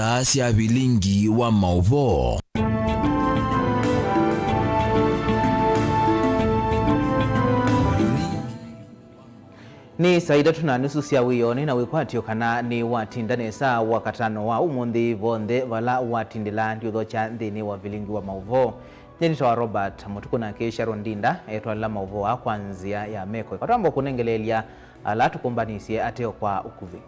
Asia vilingi wa mauvo. Ni saida tunanusu sia wiyone na wikwatio kana ni watindane saa wakatano wa umundi vonde vala watindila ndiyo cha ndini wa vilingi wa mauvo. Nyenito wa Robert mutukuna kesha rondinda etwala mauvo wa kwanzia ya meko. Katambo kunengelelia ala tukumbanisie ateo kwa ukuvi.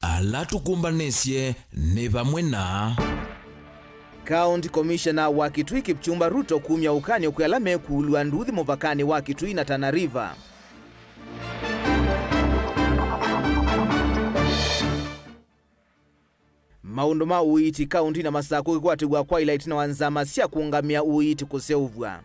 Ala tukumbanesie ni vamwe na County Commissioner wa Kitui Kipchumba Ruto kumya ukani okualame kulwa nduthi movakani wa Kitui na Tana River. Maundu ma uiti county na masako kwati kwa ilite na wanzama sia kuungamia uiti kuseuvwa.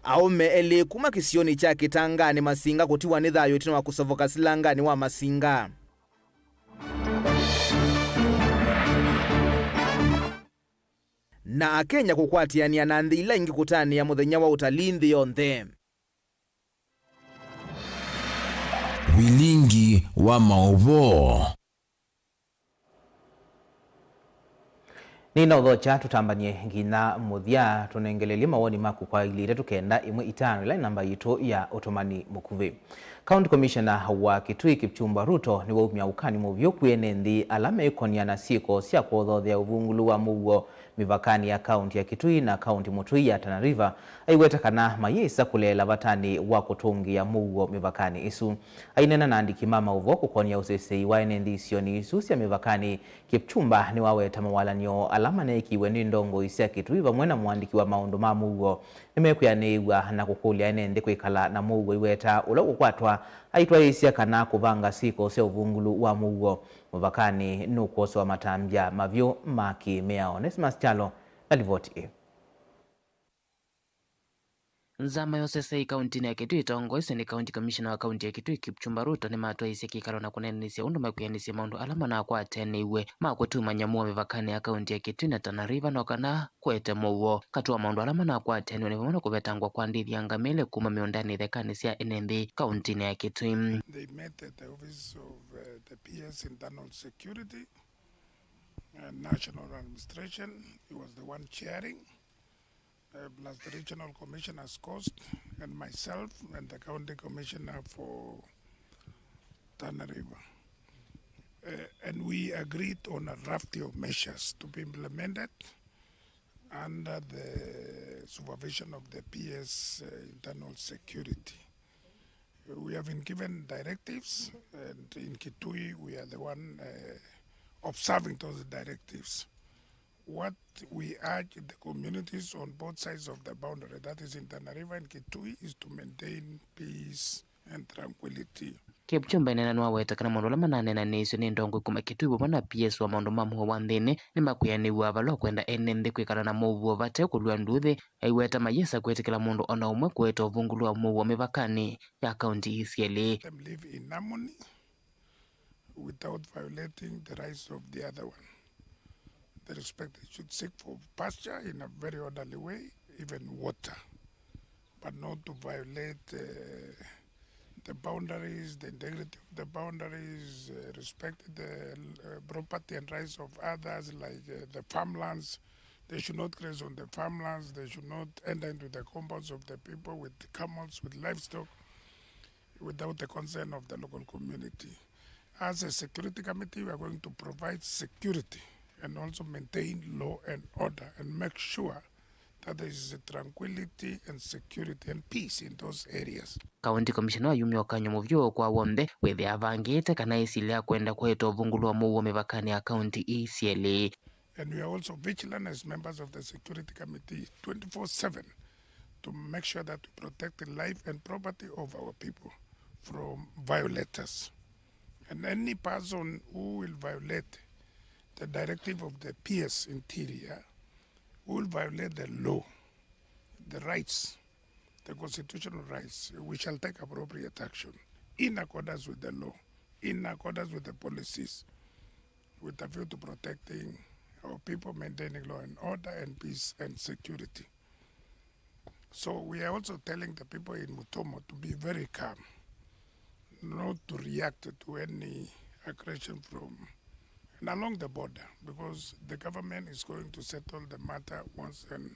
Aume ele kuma kisioni cha kitangani Masinga kutiwa ni thayo tino wa kusovoka silangani wa Masinga. Na Kenya kukwatiania na ndila ingi kutani ya muthenya wa utalii yonthe. vilingi wa mauvo. Nina udhocha tutambanye ngina muthia tunengeleli mawoni maku kwa ilire tukenda imwe itano ila namba yitu ya Otomani Mukuvi. County Commissioner wa Kitui Kipchumba Ruto ni waumia ukani muvyo kuene ndi alame ikonia na siko siya kuodhothea uvungulu wa mugo mivakani ya county ya Kitui na county mutui ya Tana River aiweta kana mayesa kulela vatani wa kutungi ya mugo mivakani isu. Ainena na andiki mama uvo kukonia usesei wa ene ndi sioni isu siya mivakani. Kipchumba ni waweta mawalanyo alama na ikiwe ni ndongo isia Kitui vamwena muandiki wa maundu ma mugo nimekuya neiwa na kukulia ene ndi kuikala na mugo iweta ula kukwatwa aitwa isia kana kuvanga siko se uvungulu wa mugo muvakani nukoso wa matambia mavyo maki meao. Onesmus Chalo na livoti. Nzama yosese kaunti ya Kitui itaongoza ni County Commissioner wa kaunti ya Kitui Kipchumba Ruto ni matwa isi kikalo na kunenisia undu makuyanisia maundu alama na kwa ateniwe makutuma nyamua mivakani ya kaunti ya Kitui na Tana River no kana kwete muwo katua maundu alama na kwa ateniwe ni vamona kuvetangwa kwa ndithi ya ngamile kuma miondani thekani sia NND kaunti ya Kitui. They met at the office of the PS Internal Security and National Administration. He was the one chairing. Plus the Regional Commissioner's Coast and myself and the County Commissioner for Tana River. And we agreed on a raft of measures to be implemented under the supervision of the PS Internal Security. We have been given directives, and in Kitui we are the one observing those directives. What we urge the communities on both sides of the boundary, that is in Tana River and Kitui, is to maintain peace and tranquility. Kipchumba nena nwa weta kana maundu alama nena nisio ni ndongo kuma Kitui bwana PS wa maundu mamuho wa nthini ni makuyaniwa valo kwenda NND kwikala na muvuo vate kulwa nduthi aiweta mayesa kwetekela mundu ona umwe kweta uvungulu wa muvuo mivakani ya kaunti isiele. Them live in harmony without violating the rights of the other one. The respect they should seek for pasture in a very orderly way, even water, but not to violate the boundaries, the integrity of the boundaries, respect the property and rights of others, like the farmlands. They should not graze on the farmlands. They should not enter into the compounds of the people with camels, with livestock, without the consent of the local community. As a security committee, we are going to provide security and also maintain law and order and make sure that there is tranquility and security and peace in those areas. County Commissioner wa yumi wakanyo muvyo kwa wonde wethe avangite kana isilia kwenda kweto vungulu wa muwo mivakani ya county ECLA. And we are also vigilant as members of the security committee 24/7 to make sure that we protect the life and property of our people from violators. And any person who will violate the directive of the PS Interior will violate the law, the rights, the constitutional rights. We shall take appropriate action in accordance with the law, in accordance with the policies, with a view to protecting our people maintaining law and order and peace and security. So we are also telling the people in Mutomo to be very calm, not to react to any aggression from and along the border, because the government is going to settle the matter once and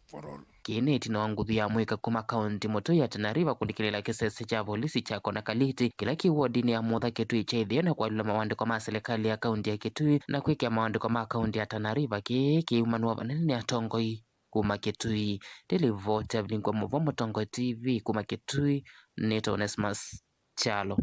for all. Kineti no nguthu ya mwika kuma kaunti moto ya Tana River kulikilela kisese cha polisi cha Kona Kaliti kila kiwodini ya mutha Kitui chaithio na kwalula mawandiko ma serikali ya kaunti ya Kitui na kwikia mawandiko ma kaunti ya Tana River kiumanua vanene ya Tongoi kuma Kitui. Televote avlingwa muvomo Tongoi TV kuma Kitui. Neto Onesmus Chalo.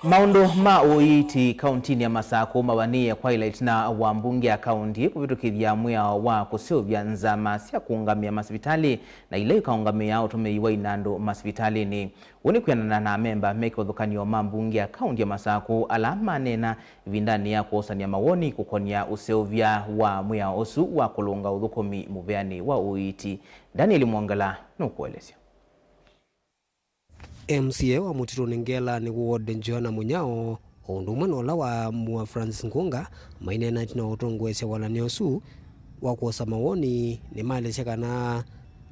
Maundu ma uiti kauntini ya Masako mawania kwa ilait na wambunge ya kaunti kuvitukithia mwia wa kusiovya nzama sia kuungamia masipitali na ile ikaungamia utumeiwa inandu masipitali ni uni kuyanana na memba meke udhukanio mambunge ya kaunti ya Masako alama nena vindani ya kuosania mawoni kukonia usiovya wa mwia osu wa kulunga udhukomi muveani wa uiti. Daniel Mwangala nukuelezia. MCA wa Mutito Nengela ni ward Joana Munyao undumwe nola wa mua Francis Nkunga maine na tina utongwese wala niosu wa kuosa mawoni ni maelesha kana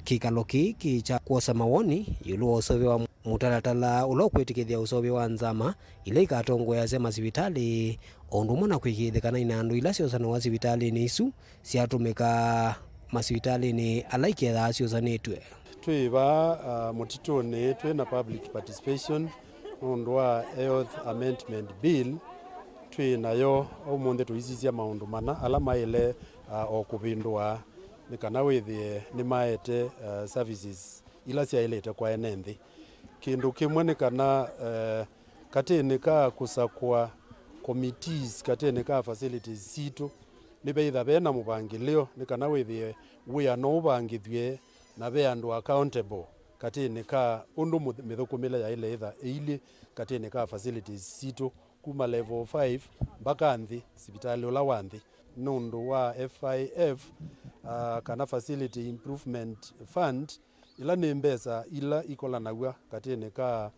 kikaloki kicha kuosa mawoni yulu usovi wa mutalatala ulokwetikithia usovi wa nzama ile ikatongwe ya sema sibitali undumwe na kwikithikana inandu ila siosana wa sibitali ni isu siatumika masibitali ni alaike dha siosanitwe. Tuiva Mutito ne twena public participation ondwa health amendment bill twinayo omunde tuisisia maundu mana alama ile okubindwa nikana withie ni maete services ila sia ilete kwa enenthi kindu kimwe nikana katene ka kusakwa committees katene ka facilities situ nibeitha bena mubangilio nikana withie we are no bangithie na be andu accountable katene ka undu mithukumile ya ile itha ili katene ka facilities situ kuma level 5 mpaka nthi sibitali ula wanthi nundu wa FIF kana facility improvement fund ila ni mbesa ila ikola nawa katene ka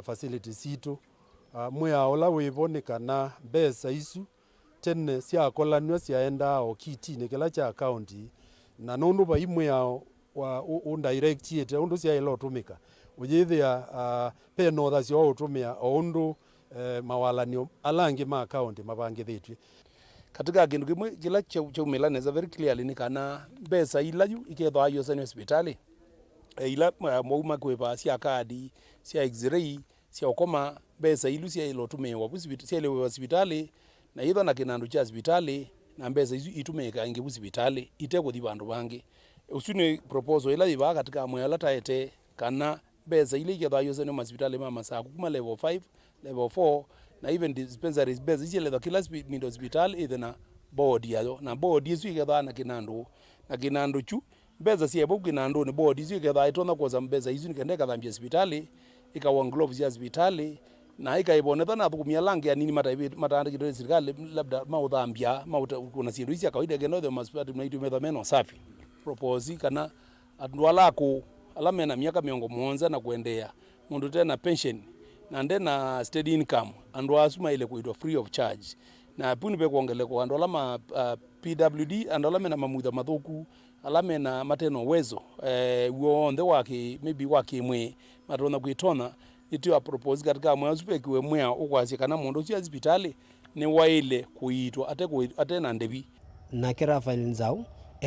facility situ mwya ola wibonekana mbesa isu tene sia kolanwa siaenda o kiti ne kila cha account na nundu ba imwe yao wa undirect yete undu sia ilo tumika ujithia peno tha cio utumia undu mawalanio alangi ma account mabangithitwe katika kindu kimwe kila chaumila neza very clearly ni kana mbesa ila yu ikethwa yo sani hospitali ila mwauma kwepa sia kadi sia x-ray sia okoma mbesa ilu sia ilo tumewa busibiti sia ile hospitali na itho na kinandu cha hospitali na mbesa isu itumika ingi hospitali iteko thi bandu bangi usune proposal ila iba katika mwela taete kana mbesa ile ikethwa yo sani hospitali ma Masako kuma level 5 level 4 na even dispensaries base zile kila hospital ithena board yayo na board isu ikethwa na kinandu chu mbeza siebo kinandu ni board isu ikethwa itona kwa mbeza isu nikendeka thambia hospitali ikawa gloves ya hospitali na ikaibonetha na thukumia langi ya nini matandikiro serikali labda mauthambia kuna sindu isia kawaida genothe hospitali mnaitumia meno safi propose kana andu alako alamena miaka 70 na kuendea mundu tena pension na ndena steady income andu asuma ile kuitwa free of charge na puni be kuongele kwa andu alama PWD andu alama na mamutha mathuku alama na mateno wezo wonde wake maybe wake mwe matona kuitona itu a propose katika mwe azupekiwe mwe ukwasi kana mundu cia hospitali ni waile kuitwa ate na ndebi na Rafael Nzau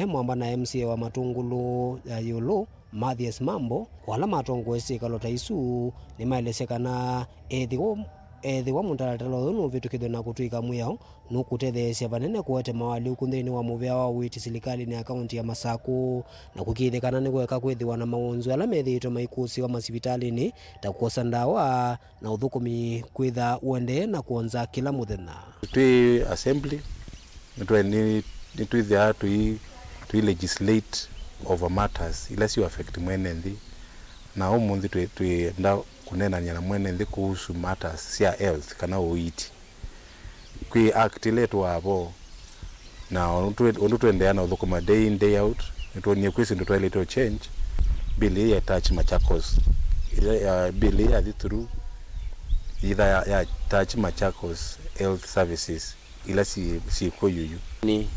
mwamba na MCA wa Matungulu ya Yolo Mathias Mambo wala matongwese kalota isu ni maelesekana ethi wa muntaratalo no vitukithwe na kutwika mwiyao nukutetheesya vanene kuete mawali ukunthini wa muvea wa witi serikali ni akaunti ya Masako na kukithikana ni gweka kwithiwa na maunzu ala methitwe maikusi wa masipitali ta kuosa ndawa na uthukumi kwitha uende na kuonza kila muthenya twi assembly ni twithia twi legislate over matters ila si affect mwene nthi na umuthi twenda kunenania na mwene nthi kuhusu matters sia health kana uiti kwi act letu wabo na ondu twendeana uthukuma day in day out nituonie kwisi ndu twaileto change bill ya touch Machakos bill ya through either ya touch Machakos health services ila si ko yuyu ni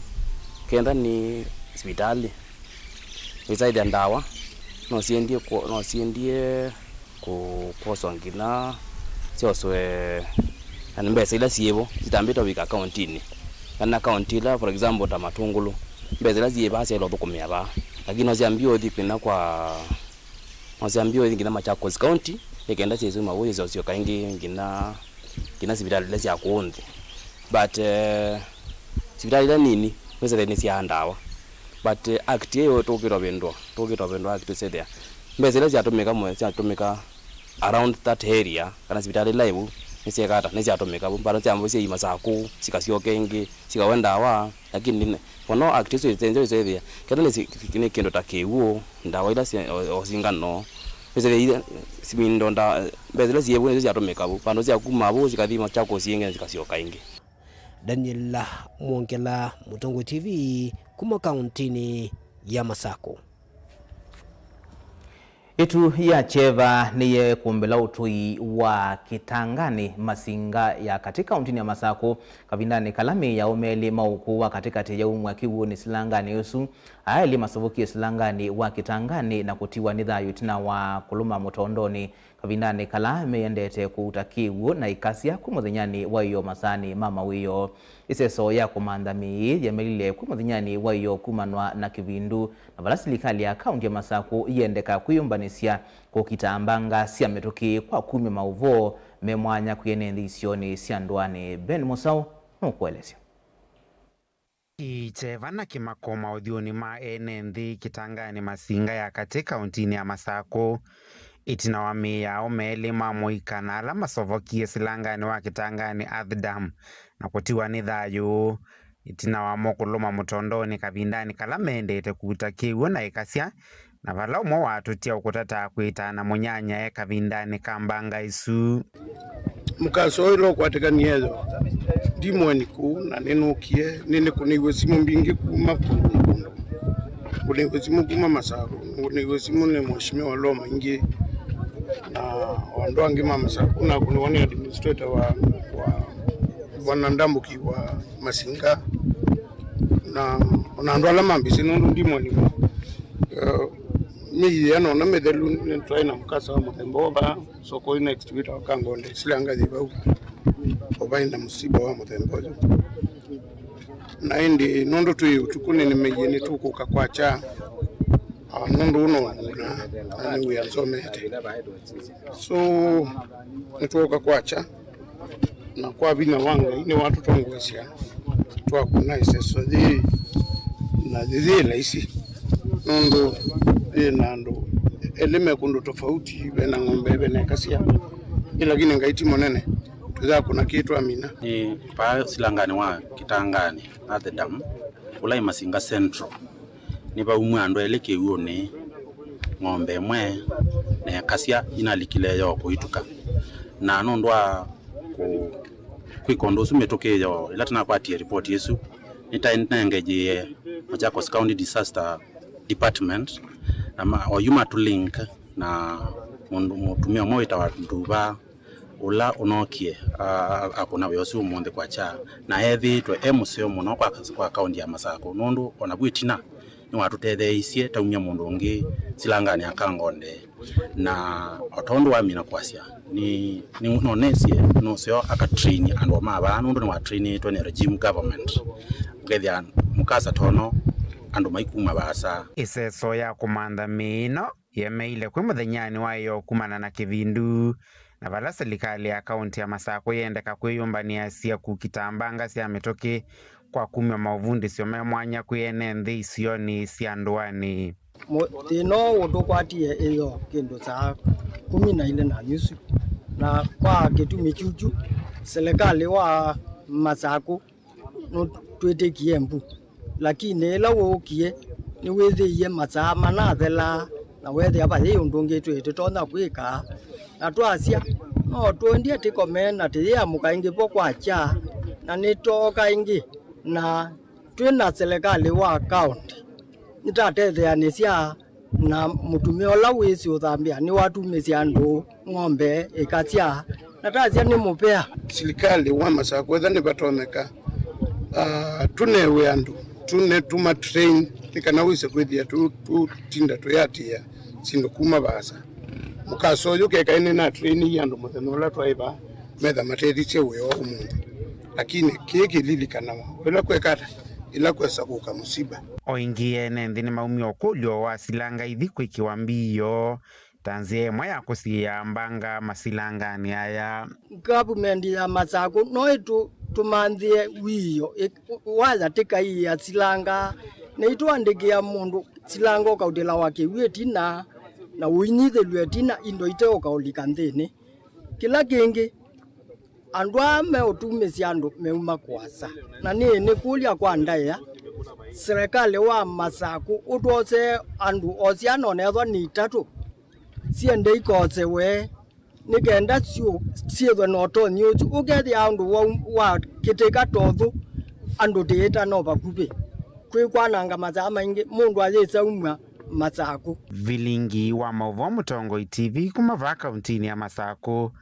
kenda ni hospitali isaidi ndawa no siendie ko songina sioswe mbesa ila siebo sitambita wika accountini kana account ila for example ta matungulu mbesa ila sieba selo tukumia ba lakini osiambio dipina kwa osiambio ngina Machakos County ikenda sizo mawe sio kaingi ngina hospitali lesi akuonde but hospitali ila nini pesa ni si andawa but act yo tokiro bendo act se there mbesa ila siatumika around that area kana hospitali live nisekata nesiatumika baro cyambo sie imasako sikasyoke ingi sikawenda wa lakini pono act so itenzo there kana ni kendo takewo ndawa ila osingano pesa simindo nda mbesa siyebu nesiatumika pano siakuma bo sikathima chako sienge sikasyoka ingi. Daniel Mwongela, Mutongo TV, kuma kauntini ya Masako. Itu ya cheva niye kumbela utui wa Kitangani Masinga ya katika kauntini ya Masako kabindani kalami ya umeli maukuwa katika teja umwa kiwu ni silangani yusu ayali masavuki silangani wa Kitangani na kutiwa nidha yutina wa kuluma motondoni kabindani kalami yendete kutakiwu na ikasia kumudhinyani wa iyo masani mama wiyo iseso ya kumandami ya melile kumudhinyani wa iyo kumanwa na kivindu na valasilikali ya kaunti ya Masako yendeka kuyumbanisia kukitambanga siya metoki kwa kumi mauvo memwanya kuyenenthi isioni siya nduani. Ben Musau nukuelesio. Ichevana kimakoma udhioni ma enenthi Kitangani Masinga ya katika kauntini ya Masako itina wamia umeli mamuikana ala masovokie silangani wa Kitangani Adhdam na kutiwa nidhayu itina wa mokuluma mutondoni kabindani kalamendete kutakiwu na ikasia na vala umo watu tia ukutata kuitana munyanya kabindani kambanga isu mukaso ilo kwatika niezo ndimo niku na nenukie nene kuniwe simu mbingi kuma kundu kuniwe simu kuma Masako kuniwe simu ne mheshimiwa Loma ingi na wandoa ngima Masako na kuniwani administrator wa wanandambuki wa Masinga na onandwala mambisi nundu ndimo niku mi yana na medelu ntrai na mkasa wa Muthemba ba soko next week akangonde silanga ziba obainda musiba wa Muthemba na indi nondo tuyu tukune nimejeni tukuka kwacha nondo uno na ni uyansomete so nituka kwacha na kwa bina wanga ine watu tongwesya twakuna iseso di na di laisi nondo nando elime kundu tofauti bena ngombe bena kasia lakini ngaiti monene tuza kuna kitu amina ni pa silangani wa Kitangani Adhdam ulai Masinga Central ni ba umwando eleke uone ngombe mwe na kasia inalikile yo kuituka na nondwa kwikondo sumetoke yo ilatana kwati report yesu nitaengeje Machakos County Disaster Department na oyuma to link na mutumia moita wa nduba ula unokie akuna yosu monde kwacha na hethi to MCO muno kwa kaunti ya Masako nundu onabwitina ni watu tethe taumia mundu ungi silangani akangonde na otondo wa mina kwasia ni nonesie no sio akatrain ando maba nundu ni wa train to ne regime government ukethia mukasa tono andu maikuma basa iseso ya kumanda mino yemeile kwi muthenyani wayo kumana na kivindu na vala serikali ya kaunti ya Masako yendeka kwiyumbania sia kukitambanga sia metoki kwa kumya mauvundi sio memwanya kuyenenthi isioni sia nduani tino undu kwatie iyo kindu saa 14 na nusu na kwa kitumi chuchu serikali wa Masako no twetekie mbu lakini ila wokie ni wethiie masaa manathela na wethi abathi undu ngitwite tona kwika na twasia no twendie tikomena tiya mukaingi po kwacha na nitoka ingi na twina serikali wa county nitatetheanisia na mutumia ola wisi uthambia ni watumisia andu ng'ombe ikasia na tasia ni mupea serikali wa Masako thani batomeka tunewe andu tune tuma train nikana wise kwithia tu tinda tuyatia sindo kuma basa mukasoyo kekaine na train yandu muthenola twaiba metha matethitse weo umunthi lakini kiki lilikana wala kwekata ila kwesa kuka musiba oingi enethi ni maumio kulyo wa silanga ithi kwikiwa mbio tanzie mwa ya kusia mbanga masilangani aya government ya Masako noitu tumanthie wiyo waza tika hii ya silanga na itwandikia mundu silanga ukautila wake wetina na uinyithelwe tina indo ite ukaulika nthini kila kingi andu ame utumisia andu meuma kwasa na ni kulia kwa ndaya serikali wa Masako utose andu osiano nethwa ni tatu siende ikose we nikenda siethwe noto nyuchu ugethi andu wa kiteka tothu andu tiita no bakubi kwikwananga mathaa maingi mundu athisa umwa Masako. Vilingi wa Mauvoo Mutongo TV kumava kauntini ya Masako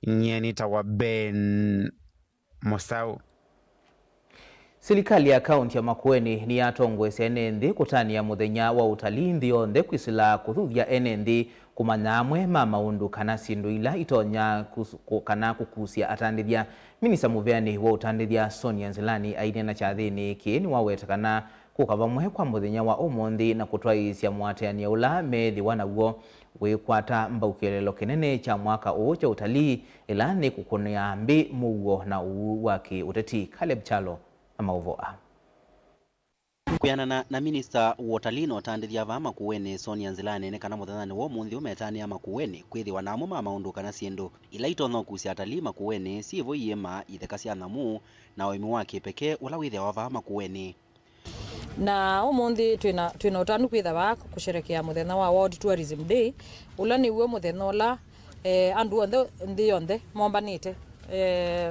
nyeni tawa Ben Mosau. Serikali ya kaunti ya Makueni ni yatongwese enethi kutania muthenya wa utalii nthi yonthe kwisila kuthuthia enethi kumanyamwe ma maundu kana sindu ila itonya kana kukusia atandithia. Minista muveani wa utandithia Sonia Nzilani aine na chathini ki ni wawetakana kukavamwe kwa muthenya wa umunthi na kutwaisya mwateania ula methi wanaguo wikwata mbaukielelo kinene cha mwaka uu cha utalii ila ni kukunia mbi muguo na uu waki uteti. Caleb Chalo na Mauvoo. Kuyana na minista wa utalii na utandithia va Makueni Sonia Nzilani ne kana muthenya wa umunthi umetania Makueni kwithiwa namo ma maundu kana siendu ila itonyo kusia atalii Makueni sivo yema itheka cia namu na oimi wa kipekee ula withiwa va Makueni. Na umunthi twina utanu kwithawa kusherekea muthenya wa World Tourism Day ula ni uo muthenya ula andu onthe nthi yonthe mombanite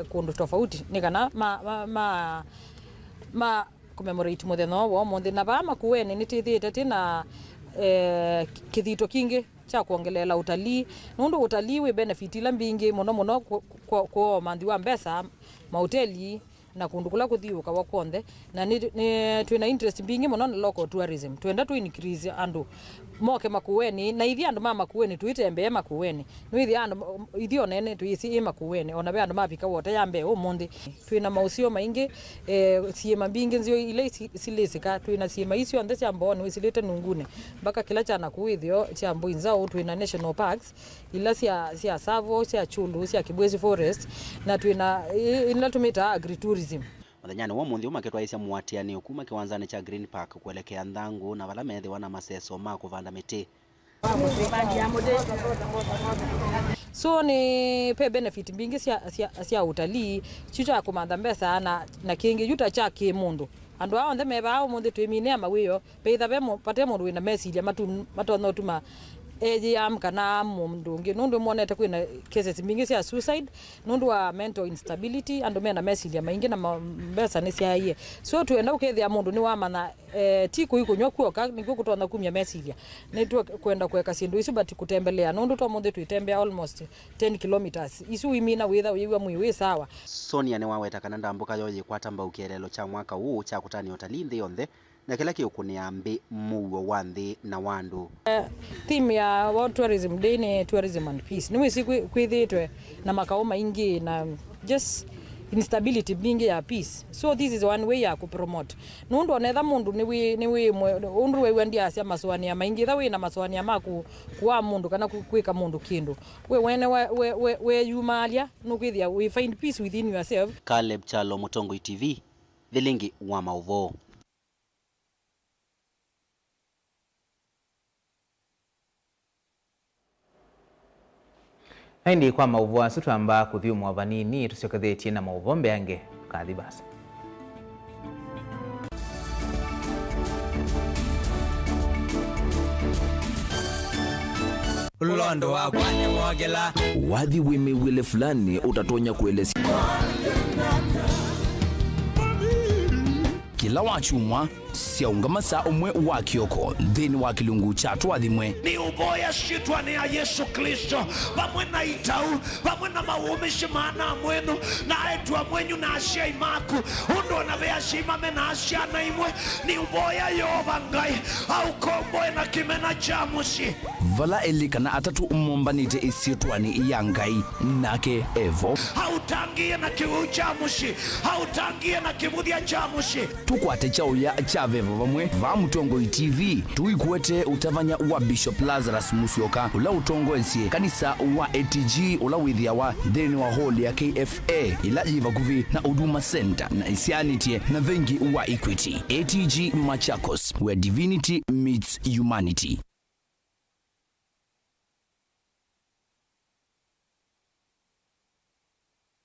kundu tofauti ni kana ma commemorate muthenya wa umunthi na va Makueni nitithiite tina kithito kingi cha kuongelela utalii nundu utalii wi benefit ila mbingi muno kwa manthi wa mbesa mahoteli na kundu kula kuthiuka wa konthe na ni twina interest mbingi muno na local tourism twenda tu increase andu moke Makueni na ithi andu ma Makueni tuitembe Makueni no ithi andu ithio nene tuisi Makueni ona be andu mapika wote yambe umunthi twina mausio maingi siema mbingi nzio ile silisika twina siema isio nthe cia mboni wisilite nungune mpaka kila chana kuithio cia Mbuinzau twina national parks ila cia Savo cia Chulu cia Kibwezi forest na twina ila tumita agritourism. Muthenya wa umunthi umaketwaisya mwatiani ukuma kiwanzani cha Green Park kuelekea Nthangu na vala methiwa na maseso ma kuvanda miti. So ni pe benefit mbingi cia utalii chicha kumantha mbesa na kingi yuta cha kimundu andu ao nthe meva umunthi twimine amawiyo peitha be pate mundu wina mesilia matonyo tuma kana mundu ngi nundu monete kwina cases mbingi cia suicide nundu wa mental instability andu mena mesilia maingi na mbesa ni ciaie so twenda ukethia mundu ni wa mana ti kuikunywa kuoka niguo kutonda kumya mesilia ni tu kwenda kuweka sindu isu but kutembelea nundu to mundu twitembea almost 10 kilometers isu imina witha wiwa mwiwi sawa. Sonia ni waweta kana ndambuka yoyi kwata mbaukielelo cha mwaka huu cha kutania utalii nthi yonthe na kila kiukunia mbi muo wa nthi na wandu. Theme ya World Tourism Day ni tourism and peace. Ni wisi kwithitwe na makao maingi na just instability bingi ya peace. So this is one way ya kupromote. Nundu onetha mundu ni undu we wendia asia maswania maingi tha wina maswania maku kwa mundu kana kwika mundu kindu. We wene we yumalia nukwithia we find peace within yourself. Caleb Chalo, Mutongo TV, Vilingi wa Mauvoo. Haindi kwa Mauvoo asu twamba kuthiu mwavanini tusiokethetie na Mauvoo mbeange kathi basi. Ulondo wa kwanye mwagela wathi wimiwile fulani utatonya kuelezea kila wachumwa siaungama saa umwe wa kioko thini wa kilungu cha twathimwe ni uboya shitwa ni ya Yesu Kristo pamwe na itau pamwe na maumishi maana mwenu na etwa mwenyu na asia imaku undo na vea shimame na asia na imwe ni uboya yobangai au komboe na kimena chamusi vala elikana atatu umombanite isiotwani ya ngai nake Evo hautangie na kiu chamusi hautangie na kibudia chamusi tukwate chao ya chavevo vamwe va Mutongoi TV tuikuete utavanya wa Bishop Lazarus Musyoka ula utongoesie kanisa wa ATG ula withia wa thini wa hall ya KFA ila iva kuvi na Huduma Center na isianitie na vengi wa Equity. ATG Machakos, where divinity meets humanity.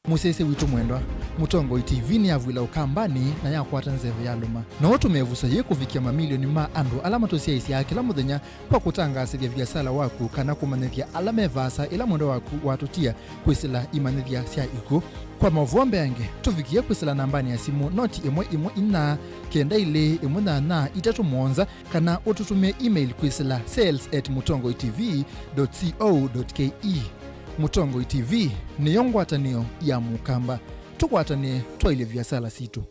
Musese witu mwendwa Mutongoi TV ni avwila ukambani na yakwata nzeve ya luma na watu mevusa ye kufikia mamilioni ma andu alama tosia isi ya kila muthenya kwa kutangasithia biasala waku kana kumanithia alame vasa ila mwendo waku watutia kwisila imanithia sia iku kwa mavuombe yange tufikia kwisila nambani ya simu noti imwe ina kenda ile imwe na itatu monza kana ututumia email kwisila sales@mutongoitv.co.ke. Mutongoi TV ni yongwatanio ya mukamba tukwatanie twaile biasala situ.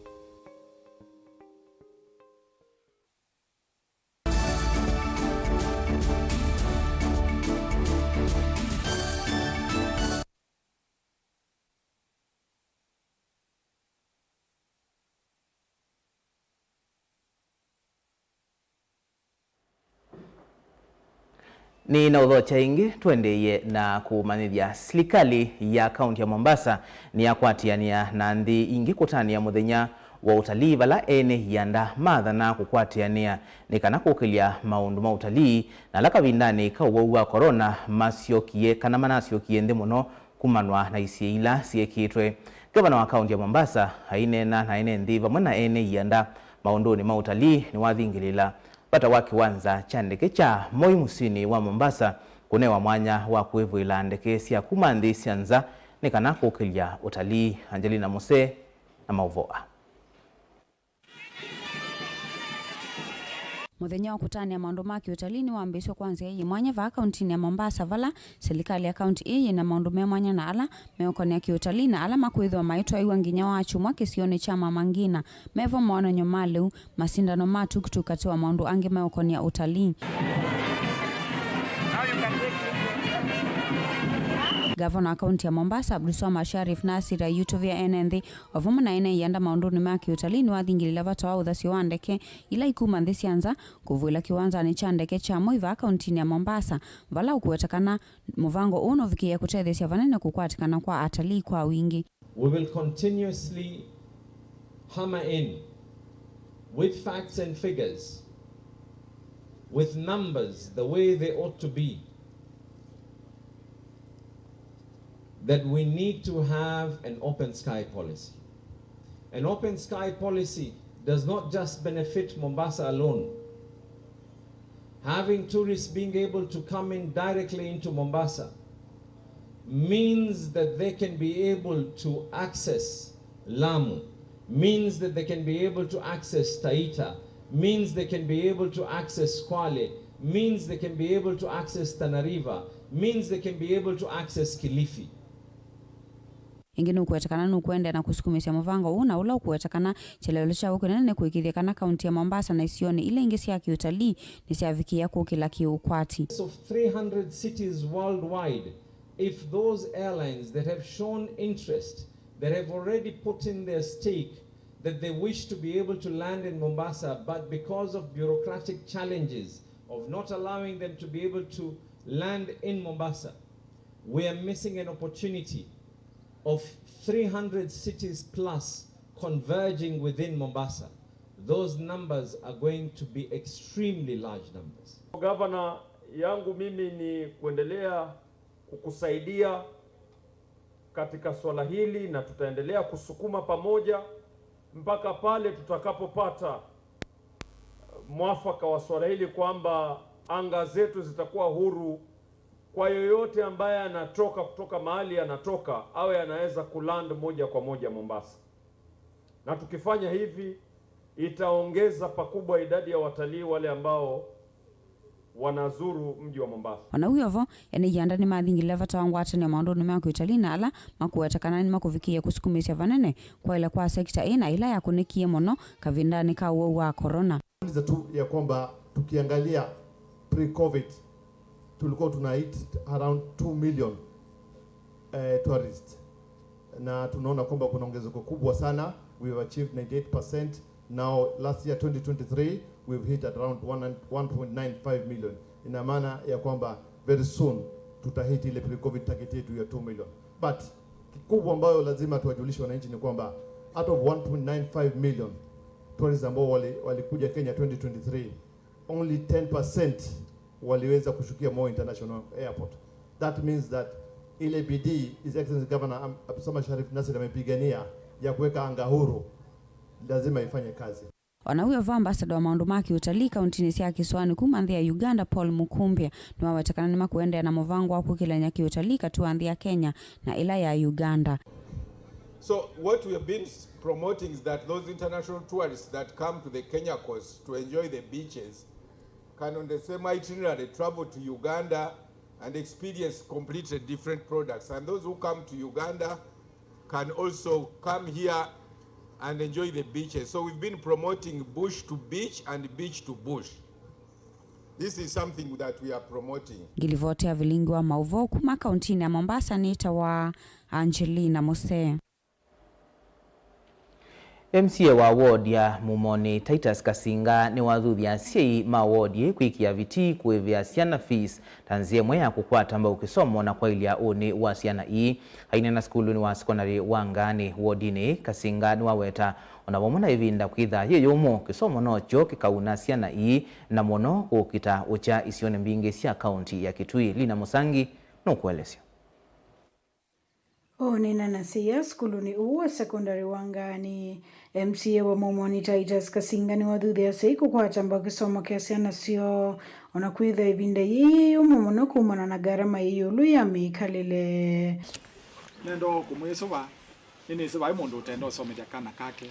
Ni na udhocha ingi tuendeye na kumanithia serikali ya kaunti ya Mombasa ni yakwatiania na nthi ingi kutania muthenya wa utalii vala ene yanda mathana kukwatiania ni kana kukilia maundu ma utalii na lakavindani kauwau wa corona masyokie kana manasyokie nthi muno kumanwa na isie ila siekitwe. Gavana wa kaunti ya Mombasa hainena na ene nthi vamwe na ene yanda maunduni ma utalii ni wathingilila pata waki wanza cha ndeke cha Moi Musini wa Mombasa kunewa mwanya wa kuivwila ndeke sia kumanthi sianza ni kana kukilia utalii. Angelina Mose na mauvoa. Muthenya wa kutania maundu ma kiutalii ni wambiswa kwanza iyi mwanya va kaunti ya Mombasa vala serikali ya kaunti iyi na maundu me mwanya na ala meokonia kiutalii na ala makwithwa maitwa iwa nginya wa chumwa kisioni cha Mangina mevo mwana nyomaleu masindano ma tuktuk atiwa maundu ange meokonia utalii. Gavana wa kaunti ya Mombasa Abdulswamad Sharif Nasir ayutuvia NND wavumu na ene yanda maunduni ma kiutalii ni wathingilila vata wa uthasio wa ndeke ila ikuma nthi sianza kuvuila kiwanza ni cha ndeke cha Moi va kaunti ya Mombasa vala ukuwetakana muvango uno vikia kutethesya vanene kukwatikana kwa atalii kwa wingi. We will continuously hammer in with facts and figures, with numbers the way they ought to be, that we need to have an open sky policy. An open sky policy does not just benefit Mombasa alone. Having tourists being able to come in directly into Mombasa means that they can be able to access Lamu, means that they can be able to access Taita, means they can be able to access Kwale, means they can be able to access Tana River, means they can be able to access Kilifi. Ingine ukuwetakana nukwenda na kusukumisya muvango una ula ukuwetakana chelelo cha ukunene kuikithia kana kaunti ya Mombasa na isioni ile ingesi ya kiutalii ni siavikia kukila kiukwati. So 300 cities worldwide, if those airlines that have shown interest, that have already put in their stake, that they wish to be able to land in Mombasa, but because of bureaucratic challenges of not allowing them to be able to land in Mombasa, we are missing an opportunity of 300 cities plus converging within Mombasa. Those numbers are going to be extremely large numbers. Gavana yangu mimi ni kuendelea kukusaidia katika swala hili na tutaendelea kusukuma pamoja mpaka pale tutakapopata mwafaka wa swala hili kwamba anga zetu zitakuwa huru kwa yoyote ambaye anatoka kutoka mahali anatoka awe anaweza kuland moja kwa moja Mombasa. Na tukifanya hivi itaongeza pakubwa idadi ya watalii wale ambao wanazuru mji wa Mombasa. Ona uyovo ene yanda ni mathingile vata wangwata ni maundu ni makuitalii na ala makuetakana ni makuvikia kusukumisya vanene kwa ila kwa sekta ina ila ya kunikie mono kavindani ka uo wa corona. Niza tu ya kwamba tukiangalia pre-COVID tulikuwa tunahit around 2 million tourists, na tunaona kwamba kuna ongezeko kubwa sana. We have achieved 98%. Now last year 2023 we've hit at around 1.95 million. Ina maana ya kwamba very soon tutahit ile pre-COVID target yetu ya 2 million. But kikubwa ambayo lazima tuwajulishe wananchi ni kwamba out of 1.95 million tourists ambao walikuja Kenya 2023, only 10% waliweza kushukia Moi International Airport. That means that ile bidii His Excellency Governor Abdulswamad Sharif Nassir amepigania ya kuweka anga huru lazima ifanye kazi. Ona huyo ambassador wa maundu maki utalii kauntini sia Kiswani kumanthia Uganda Paul Mukumbia ni wawetakana ni makuendea na movango wa kukilanya kiutalii katuanthia Kenya na ila ya Uganda. So what we have been promoting is that those international tourists that come to the Kenya coast to enjoy the beaches can on the same itinerary travel to Uganda and experience completely different products. And those who come to Uganda can also come here and enjoy the beaches. So we've been promoting bush to beach and beach to bush. This is something that we are promoting. Gilivotea vilingi wa mauvo kuma kauntini ya Mombasa nita wa Angelina Mose. MCA wa ward ya Mumoni Titus Kasinga ni wathuthia siai ma ward kwikia viti kwivia ciana fees tanzie mweya kukwata mbau kisomo na kwa ilia oni wa ciana ii haine na skulu ni wa secondary wangani wardini. Kasinga ni waweta ona wamona ivinda kwitha yeyomo kisomo nocho kikauna ciana ii na mono kukita ucha isione mbingi cia county ya Kitui. Lina Musangi no kuelesya. Nina nasiya skuluni uwa secondary wangani. MCA wa Mumoni Titus Kasinga ni wathuthia siai kukwata mbau kisomo kia ciana cio ona kwitha ivinda yi umumono kumana na garama iyulu ya mikalile. Nendo kumwesuva nini sema mundu utendo someja kana kake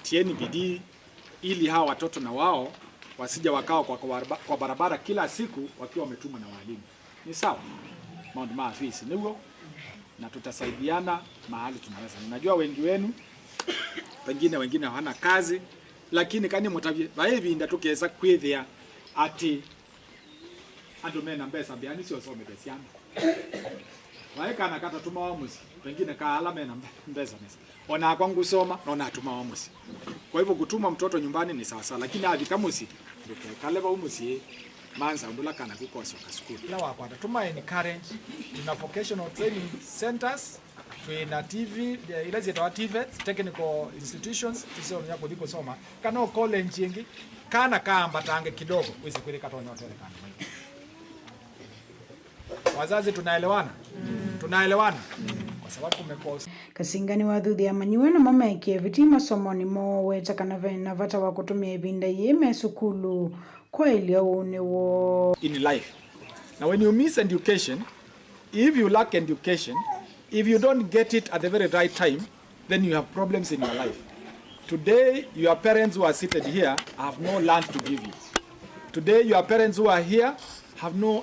tieni bidii ili hawa watoto na wao wasija wakao kwa barabara kila siku wakiwa wametumwa na walimu. Ni sawa Mount Maafisi niwo na tutasaidiana mahali tunaweza. Ninajua wengi wenu pengine wengine hawana kazi, lakini kani mutavye baevi nda tukeza kwithia ati andu mena mbesa biani sio some besiana waeka na kata tuma wa musi pengine ka alama na mbesa nesa ona kwangu soma na ona tuma wa musi. Kwa hivyo kutuma mtoto nyumbani ni sawa sawa, lakini hadi kama musi ndio kaleva umusi manza ndula kana kukosa ka school na wako tuma ni current tuna vocational training centers tuna TV ile zeta TVET technical institutions tisio nya kuliko soma kana college nyingi kana kamba tange kidogo uweze kueleka tonya hotel kana. Wazazi tunaelewana? Tunaelewana? Kwa sababu kumekosa. Kasinga ni wathuthia manyuwe na mama ekie viti masomoni mo wetakana vena vata wa kutumia ivinda yeme sukulu kwa ilia unewo. In life. Now when you miss education, if you lack education, if you don't get it at the very right time, then you have problems in your life. Today, your parents who are seated here have no land to give you. Today, your parents who are here have no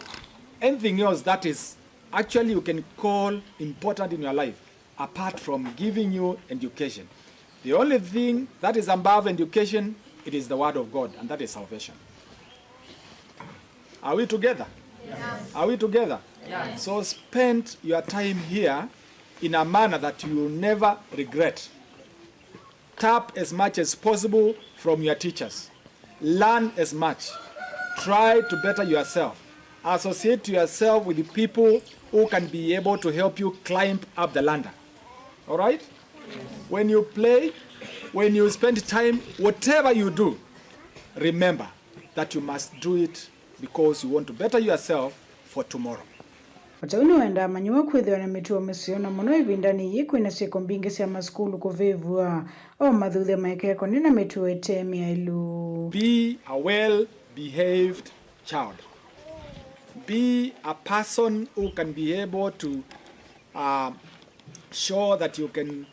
anything else that is actually you can call important in your life apart from giving you education. The only thing that is above education, it is the word of God, and that is salvation. Are we together? Yes. Are we together? Yes. So spend your time here in a manner that you will never regret. Tap as much as possible from your teachers. Learn as much. Try to better yourself. Associate yourself with the people who can be able to help you climb up the ladder. All right? When you play, when you spend time, whatever you do, remember that you must do it because you want to better yourself for tomorrow. Watauni wenda manyuwa kwithwa na mituwa mesiona muno ivindani yiku ina sieko mbingi sia maskulu kuvivua o mathuthia maekeko nina mituwa etemi ya ilu. Be a well-behaved child. Be a person who can be able to show that you can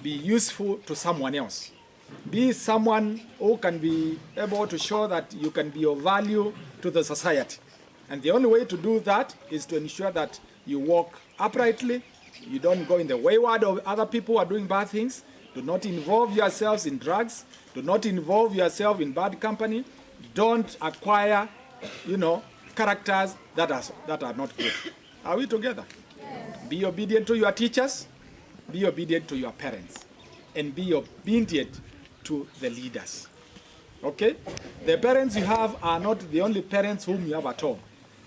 be useful to someone else. Be someone who can be able to show that you can be of value to the society. And the only way to do that is to ensure that you walk uprightly, you don't go in the wayward of other people who are doing bad things, do not involve yourselves in drugs, do not involve yourself in bad company, don't acquire, characters that are not good. Are we together? Yes. Be obedient to your teachers, be obedient to your parents, and be obedient to the leaders. Okay? The parents you have are not the only parents whom you have at home,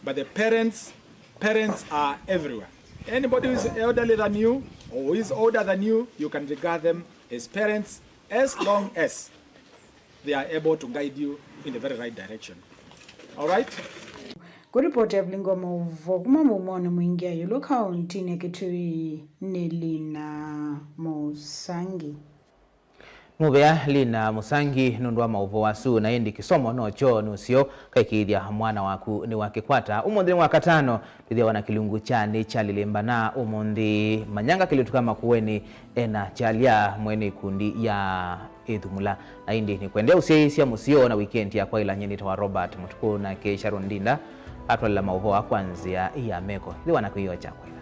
but the parents are everywhere. Anybody who is elderly than you or who is older than you, you can regard them as parents as long as they are able to guide you in the very right direction. All right? Kuripoti ya Blingo Mauvo kumamumone mwingia yulo kaunti ne Kitui ni Lina Musangi. Mubea Lina Musangi nundwa mauvo wasu na indi kisomo nocho nusio kaikidhia mwana waku ni wakikwata umundi ni wakatano lidhia wana kilungu chani chalilemba na umundi manyanga kilituka makuweni ena chalia mweni kundi ya idhumula na indi ni kuendea usiaisia musio na weekend ya kwa ila nyeni tawa Robert Mutuku na Keisha Rondinda atwala mauvo wa kwanzia iya meko lidhia wana kuhiyo chakwe.